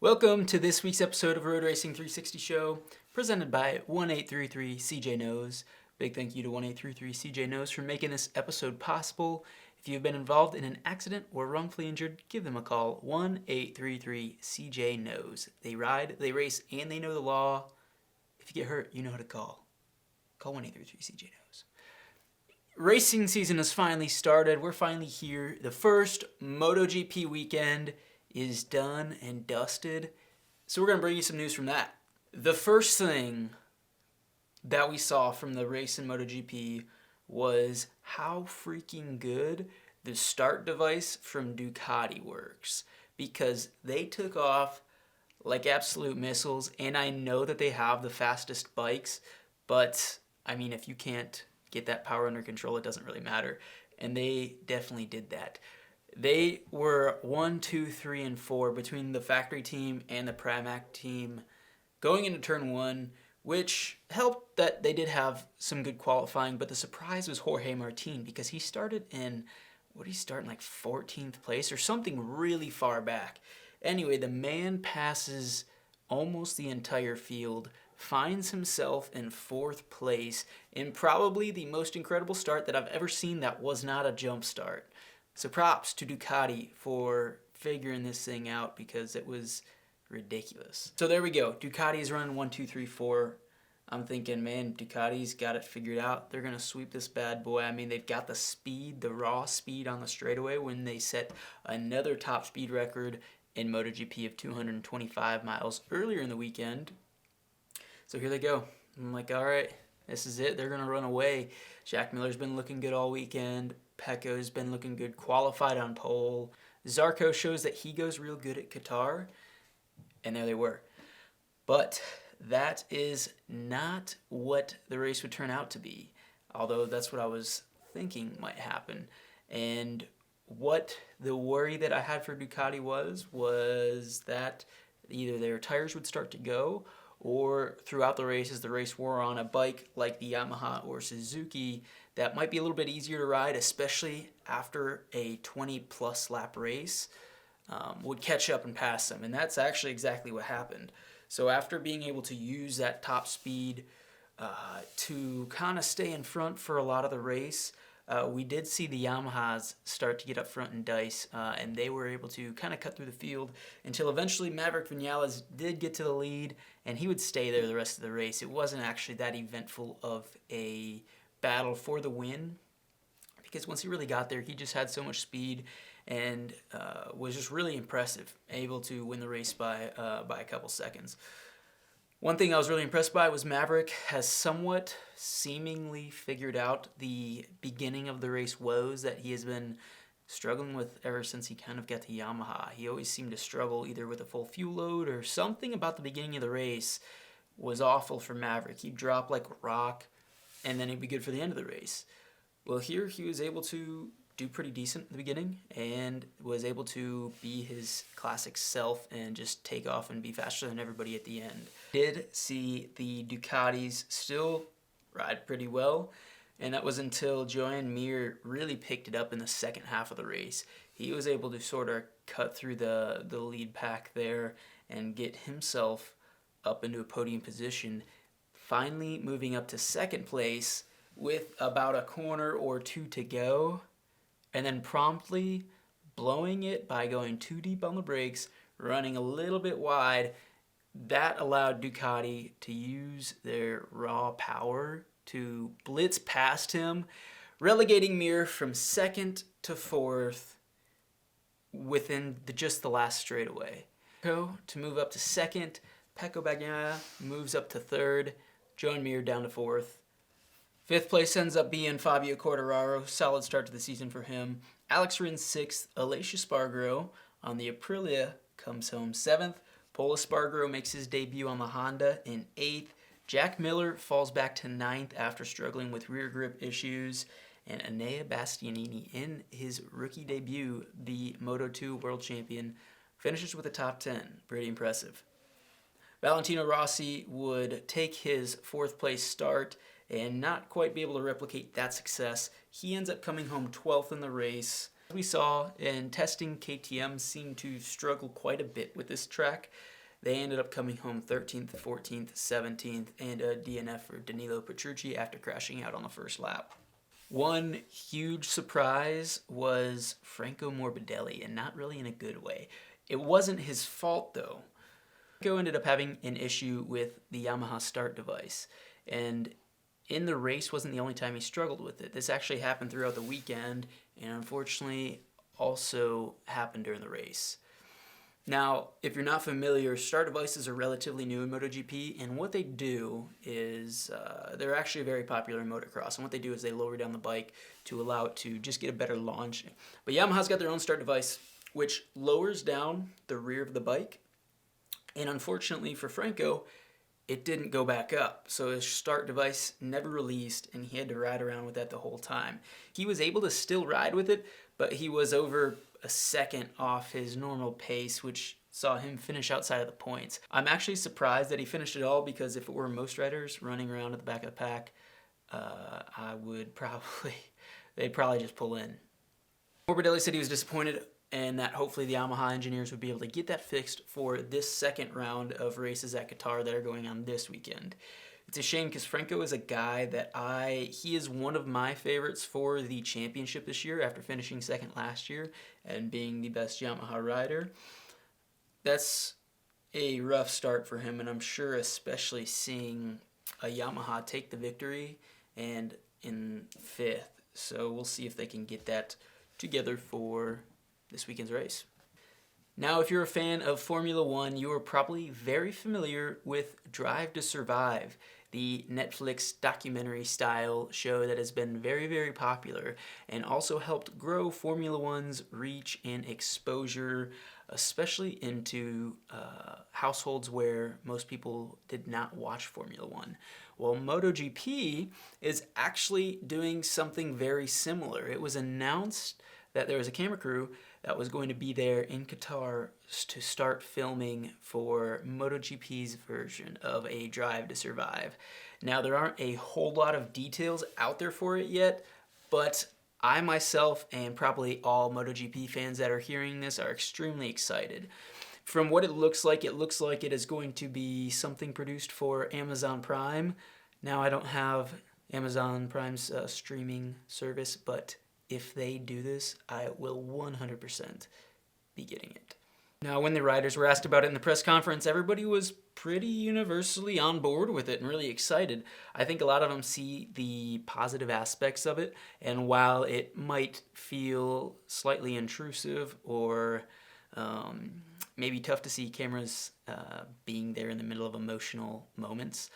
Welcome to this week's episode of Road Racing 360 Show, presented by 1833 CJ Knows. Big thank you to 1833 CJ Knows for making this episode possible. If you've been involved in an accident or wrongfully injured, give them a call, 1833 CJ Knows. They ride, they race, and they know the law. If you get hurt, you know who to call. Call 1833 CJ Knows. Racing season has finally started. We're finally here. The first MotoGP weekend is done and dusted. So we're going to bring you some news from that. The first thing that we saw from the race in MotoGP was how freaking good the start device from Ducati works, because they took off like absolute missiles, and I know that they have the fastest bikes, but I mean, if you can't get that power under control, it doesn't really matter, and they definitely did that. They were 1, 2, 3, and 4 between the factory team and the Pramac team going into turn 1, which helped that they did have some good qualifying, but the surprise was Jorge Martin, because he started in, what did he start in, like 14th place or something really far back. Anyway, the man passes almost the entire field, finds himself in 4th place in probably the most incredible start that I've ever seen that was not a jump start. So props to Ducati for figuring this thing out, because it was ridiculous. So there we go. Ducati's running 1, 2, 3, 4. I'm thinking, man, Ducati's got it figured out. They're going to sweep this bad boy. I mean, they've got the speed, the raw speed on the straightaway when they set another top speed record in MotoGP of 225 miles earlier in the weekend. So here they go. I'm like, all right, this is it. They're going to run away. Jack Miller's been looking good all weekend. Pecco's been looking good, qualified on pole. Zarco shows that he goes real good at Qatar, and there they were. But that is not what the race would turn out to be, although that's what I was thinking might happen. And what the worry that I had for Ducati was that either their tires would start to go, or throughout the race, as the race wore on, a bike like the Yamaha or Suzuki that might be a little bit easier to ride, especially after a 20-plus lap race, would catch up and pass them. And that's actually exactly what happened. So after being able to use that top speed to kind of stay in front for a lot of the race, we did see the Yamahas start to get up front and dice, and they were able to kind of cut through the field until eventually Maverick Vinales did get to the lead, and he would stay there the rest of the race. It wasn't actually that eventful of a battle for the win, because once he really got there, he just had so much speed and was just really impressive, able to win the race by a couple seconds. One thing I was really impressed by was Maverick has somewhat seemingly figured out the beginning of the race woes that he has been struggling with ever since he kind of got to Yamaha. He always seemed to struggle either with a full fuel load, or something about the beginning of the race was awful for Maverick. He'd drop like a rock, and then he'd be good for the end of the race. Well, here he was able to do pretty decent in the beginning, and was able to be his classic self and just take off and be faster than everybody at the end. Did see the Ducatis still ride pretty well, and that was until Joan Mir really picked it up in the second half of the race. He was able to sort of cut through the lead pack there and get himself up into a podium position, finally moving up to second place with about a corner or two to go, and then promptly blowing it by going too deep on the brakes, running a little bit wide. That allowed Ducati to use their raw power to blitz past him, relegating Mir from second to fourth within just the last straightaway. To move up to second, Pecco Bagnaia moves up to third, Joan Mir down to fourth. Fifth place ends up being Fabio Quartararo. Solid start to the season for him. Alex Rins sixth. Aleix Espargaro on the Aprilia comes home seventh. Pol Espargaro makes his debut on the Honda in eighth. Jack Miller falls back to ninth after struggling with rear grip issues. And Enea Bastianini, in his rookie debut, the Moto2 world champion, finishes with a top 10. Pretty impressive. Valentino Rossi would take his fourth place start and not quite be able to replicate that success. He ends up coming home 12th in the race, We saw in testing, KTM seemed to struggle quite a bit with this track. They ended up coming home 13th, 14th, 17th, and a DNF for Danilo Petrucci after crashing out on the first lap. One huge surprise was Franco Morbidelli, and not really in a good way. It wasn't his fault, though. Franco ended up having an issue with the Yamaha start device, and in the race wasn't the only time he struggled with it. This actually happened throughout the weekend, and unfortunately also happened during the race. Now, if you're not familiar, start devices are relatively new in MotoGP, and what they do is they're actually very popular in motocross, and what they do is they lower down the bike to allow it to just get a better launch. But Yamaha's got their own start device, which lowers down the rear of the bike, and unfortunately for Franco, it didn't go back up. So his start device never released, and he had to ride around with that the whole time. He was able to still ride with it, but he was over a second off his normal pace, which saw him finish outside of the points. I'm actually surprised that he finished it all, because if it were most riders running around at the back of the pack, they'd probably just pull in. Morbidelli said he was disappointed and that hopefully the Yamaha engineers would be able to get that fixed for this second round of races at Qatar that are going on this weekend. It's a shame because Franco is a guy that he is one of my favorites for the championship this year after finishing second last year and being the best Yamaha rider. That's a rough start for him, and I'm sure especially seeing a Yamaha take the victory and in fifth. So we'll see if they can get that together for this weekend's race. Now, if you're a fan of Formula One, you are probably very familiar with Drive to Survive, the Netflix documentary-style show that has been very, very popular and also helped grow Formula One's reach and exposure, especially into households where most people did not watch Formula One. Well, MotoGP is actually doing something very similar. It was announced that there was a camera crew that was going to be there in Qatar to start filming for MotoGP's version of a Drive to Survive. Now, there aren't a whole lot of details out there for it yet, but I myself and probably all MotoGP fans that are hearing this are extremely excited. From what it looks like it is going to be something produced for Amazon Prime. Now, I don't have Amazon Prime's streaming service, but if they do this, I will 100% be getting it. Now, when the riders were asked about it in the press conference, everybody was pretty universally on board with it and really excited. I think a lot of them see the positive aspects of it, and while it might feel slightly intrusive or maybe tough to see cameras being there in the middle of emotional moments,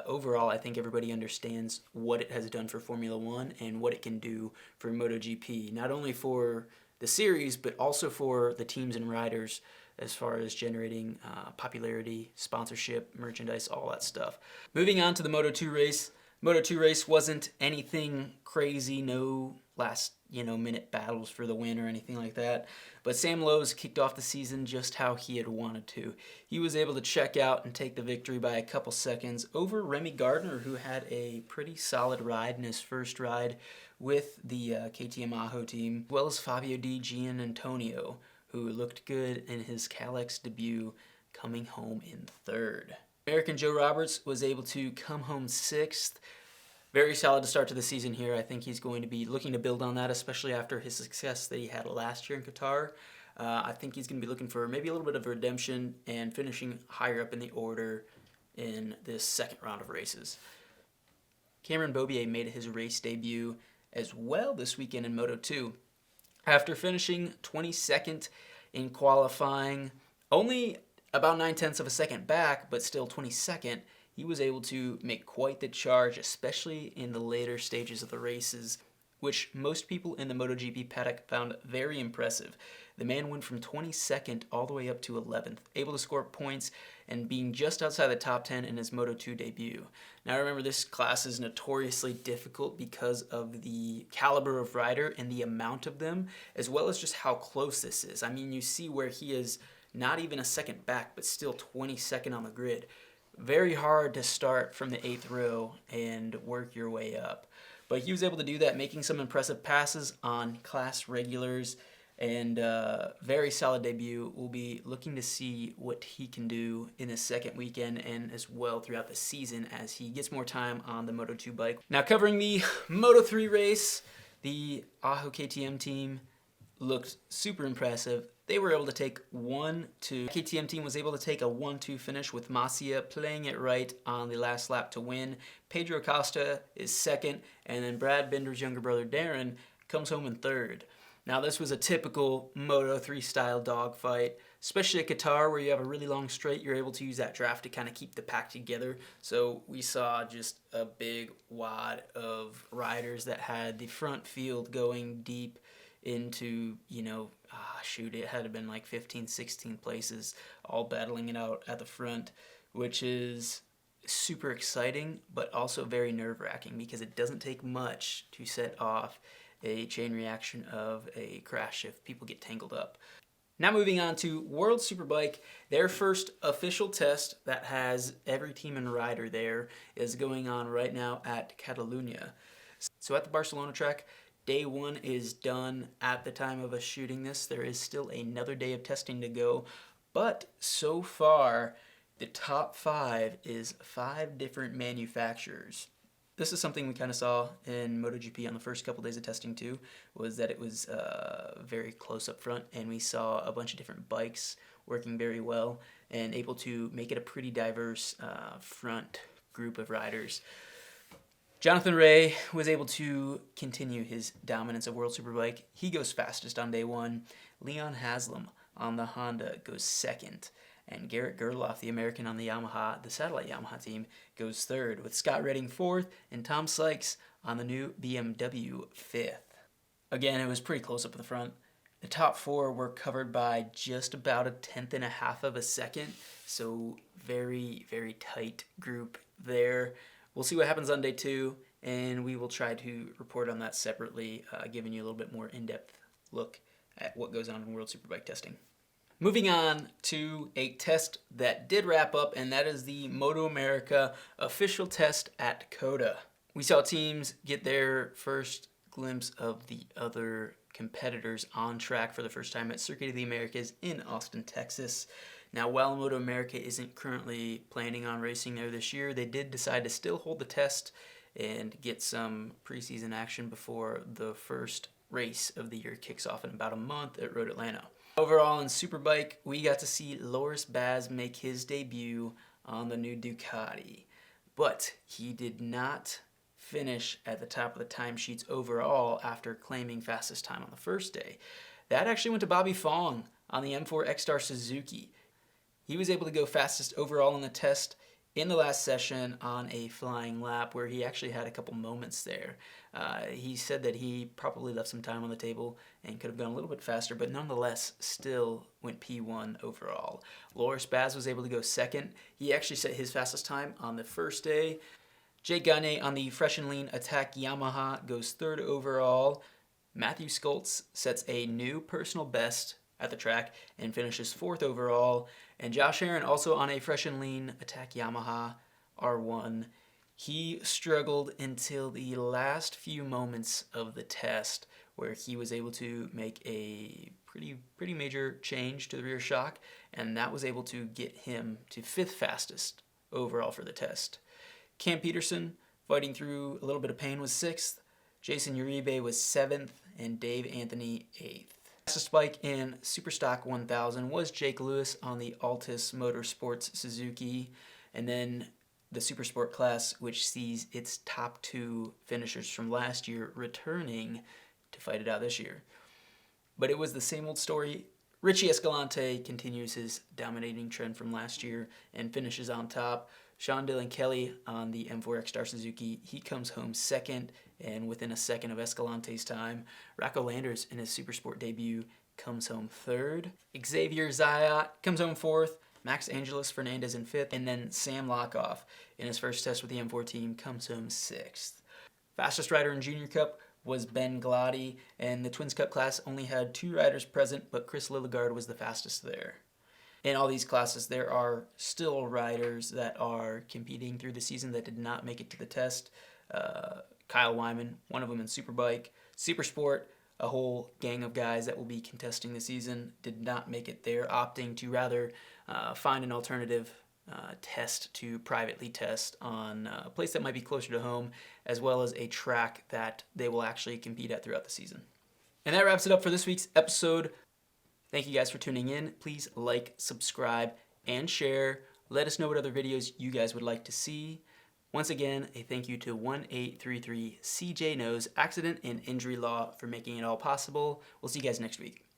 overall, I think everybody understands what it has done for Formula One and what it can do for MotoGP, not only for the series, but also for the teams and riders as far as generating popularity, sponsorship, merchandise, all that stuff. Moving on to the Moto2 race. Moto2 race wasn't anything crazy, no last minute battles for the win or anything like that. But Sam Lowe's kicked off the season just how he had wanted to. He was able to check out and take the victory by a couple seconds over Remy Gardner, who had a pretty solid ride in his first ride with the KTM Ajo team, as well as Fabio Di Giannantonio, who looked good in his Kalex debut, coming home in third. American Joe Roberts was able to come home sixth. Very solid to start to the season here. I think he's going to be looking to build on that, especially after his success that he had last year in Qatar. I think he's going to be looking for maybe a little bit of redemption and finishing higher up in the order in this second round of races. Cameron Beaubier made his race debut as well this weekend in Moto2. After finishing 22nd in qualifying, only about 9/10 of a second back, but still 22nd, he was able to make quite the charge, especially in the later stages of the races, which most people in the MotoGP paddock found very impressive. The man went from 22nd all the way up to 11th, able to score points and being just outside the top 10 in his Moto2 debut. Now remember, this class is notoriously difficult because of the caliber of rider and the amount of them, as well as just how close this is. I mean, you see where he is not even a second back, but still 22nd on the grid. Very hard to start from the 8th row and work your way up. But he was able to do that, making some impressive passes on class regulars, and very solid debut. We'll be looking to see what he can do in his second weekend and as well throughout the season as he gets more time on the Moto2 bike. Now covering the Moto3 race, the Aho KTM team looked super impressive. They were able to take 1-2. KTM team was able to take a 1-2 finish with Masia playing it right on the last lap to win. Pedro Acosta is second, and then Brad Binder's younger brother Darren comes home in third. Now this was a typical Moto3 style dogfight, especially at Qatar where you have a really long straight. You're able to use that draft to kind of keep the pack together. So we saw just a big wad of riders that had the front field going deep into, it had to been like 15, 16 places, all battling it out at the front, which is super exciting, but also very nerve-wracking because it doesn't take much to set off a chain reaction of a crash if people get tangled up. Now moving on to World Superbike, their first official test that has every team and rider there is going on right now at Catalunya. So at the Barcelona track, Day 1 is done at the time of us shooting this. There is still another day of testing to go, but so far the top 5 is 5 different manufacturers. This is something we kind of saw in MotoGP on the first couple days of testing too, was that it was very close up front, and we saw a bunch of different bikes working very well and able to make it a pretty diverse front group of riders. Jonathan Rea was able to continue his dominance of World Superbike. He goes fastest on day 1. Leon Haslam on the Honda goes second. And Garrett Gerloff, the American on the Yamaha, the satellite Yamaha team, goes third, with Scott Redding fourth and Tom Sykes on the new BMW fifth. Again, it was pretty close up at the front. The top 4 were covered by just about a 1/10 of a second, so very, very tight group there. We'll see what happens on day 2, and we will try to report on that separately, giving you a little bit more in-depth look at what goes on in World Superbike testing. Moving on to a test that did wrap up, and that is the Moto America official test at COTA. We saw teams get their first glimpse of the other competitors on track for the first time at Circuit of the Americas in Austin, Texas. Now, while Moto America isn't currently planning on racing there this year, they did decide to still hold the test and get some preseason action before the first race of the year kicks off in about a month at Road Atlanta. Overall, in Superbike, we got to see Loris Baz make his debut on the new Ducati, but he did not finish at the top of the timesheets overall after claiming fastest time on the first day. That actually went to Bobby Fong on the M4 X-Star Suzuki. He was able to go fastest overall in the test in the last session on a flying lap where he actually had a couple moments there. He said that he probably left some time on the table and could have gone a little bit faster, but nonetheless still went P1 overall. Loris Baz was able to go second. He actually set his fastest time on the first day. Jake Gagne on the Fresh and Lean Attack Yamaha goes third overall. Matthew Skoltz sets a new personal best at the track and finishes fourth overall. And Josh Aaron, also on a Fresh and Lean Attack Yamaha R1, he struggled until the last few moments of the test where he was able to make a pretty major change to the rear shock, and that was able to get him to 5th fastest overall for the test. Cam Peterson, fighting through a little bit of pain, was 6th. Jason Uribe was 7th, and Dave Anthony 8th. Fastest bike in Superstock 1000 was Jake Lewis on the Altus Motorsports Suzuki, and then the Supersport class, which sees its top 2 finishers from last year returning to fight it out this year. But it was the same old story. Richie Escalante continues his dominating trend from last year and finishes on top. Sean Dillon Kelly on the M4 X-Star Suzuki, he comes home second, and within a second of Escalante's time. Rocco Landers in his Supersport debut comes home third. Xavier Zayat comes home fourth. Max Angeles Fernandez in fifth, and then Sam Lockoff in his first test with the M4 team comes home sixth. Fastest rider in Junior Cup was Ben Glady, and the Twins Cup class only had 2 riders present, but Chris Lilligard was the fastest there. In all these classes, there are still riders that are competing through the season that did not make it to the test. Kyle Wyman, one of them in Superbike. Supersport, a whole gang of guys that will be contesting the season, did not make it there, opting to rather find an alternative test to privately test on a place that might be closer to home, as well as a track that they will actually compete at throughout the season. And that wraps it up for this week's episode. Thank you guys for tuning in. Please like, subscribe, and share. Let us know what other videos you guys would like to see. Once again, a thank you to 1833 CJ Knows Accident and Injury Law for making it all possible. We'll see you guys next week.